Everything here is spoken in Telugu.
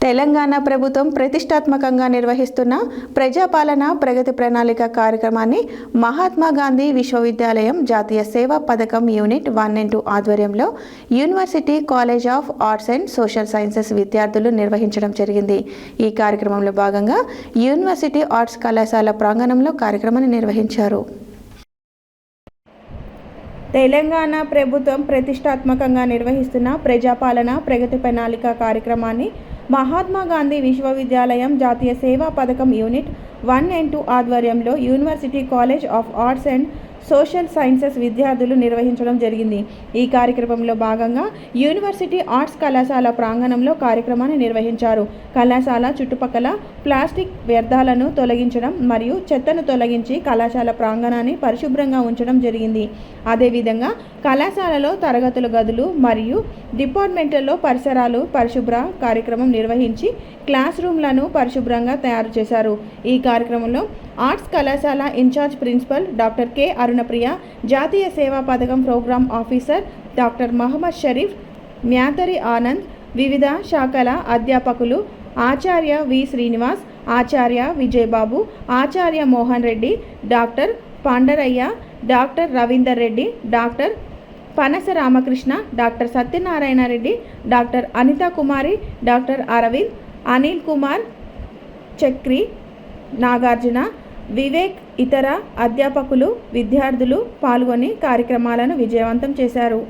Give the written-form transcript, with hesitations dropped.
తెలంగాణ ప్రభుత్వం ప్రతిష్టాత్మకంగా నిర్వహిస్తున్న ప్రజాపాలన ప్రగతి ప్రణాళిక కార్యక్రమాన్ని మహాత్మా గాంధీ విశ్వవిద్యాలయం జాతీయ సేవా పథకం యూనిట్ 1 and 2 ఆధ్వర్యంలో university college of arts and social sciences విద్యార్థులు నిర్వహించడం జరిగింది. ఈ కార్యక్రమంలో భాగంగా యూనివర్సిటీ ఆర్ట్స్ కళాశాల ప్రాంగణంలో కార్యక్రమాన్ని నిర్వహించారు. తెలంగాణ ప్రభుత్వం ప్రతిష్టాత్మకంగా నిర్వహిస్తున్న ప్రజాపాలన ప్రగతి ప్రణాళిక కార్యక్రమాన్ని మహాత్మా గాంధీ విశ్వవిద్యాలయం జాతీయ సేవా పథకం యూనిట్ 1 and 2 ఆధ్వర్యంలో university college of arts and social sciences విద్యార్థులు నిర్వహించడం జరిగింది. ఈ కార్యక్రమంలో భాగంగా యూనివర్సిటీ ఆర్ట్స్ కళాశాల ప్రాంగణంలో కార్యక్రమాన్ని నిర్వహించారు. కళాశాల చుట్టుపక్కల ప్లాస్టిక్ వ్యర్థాలను తొలగించడం మరియు చెత్తను తొలగించి కళాశాల ప్రాంగణాన్ని పరిశుభ్రంగా ఉంచడం జరిగింది. అదేవిధంగా కళాశాలలో తరగతుల గదులు మరియు డిపార్ట్మెంట్లలో పరిసరాలు పరిశుభ్ర కార్యక్రమం నిర్వహించి క్లాస్ రూమ్లను పరిశుభ్రంగా తయారు చేశారు. ఈ కార్యక్రమంలో ఆర్ట్స్ కళాశాల in-charge principal doctor K Arunapriya, జాతీయ సేవా పథకం program officer doctor Mohammed Sharif, Myathari Anand, వివిధ శాఖల అధ్యాపకులు Acharya V Srinivas, Acharya Vijayababu, Acharya Mohan Reddy, doctor Pandarayya, doctor Ravinder Reddy, doctor Panasa Ramakrishna, doctor Satyanarayana Reddy, doctor Anitha Kumari, doctor Aravind, Anil Kumar, Chakri, Nagarjuna, Vivek, ఇతర అధ్యాపకులు విద్యార్థులు పాల్గొని కార్యక్రమాలను విజయవంతం చేశారు.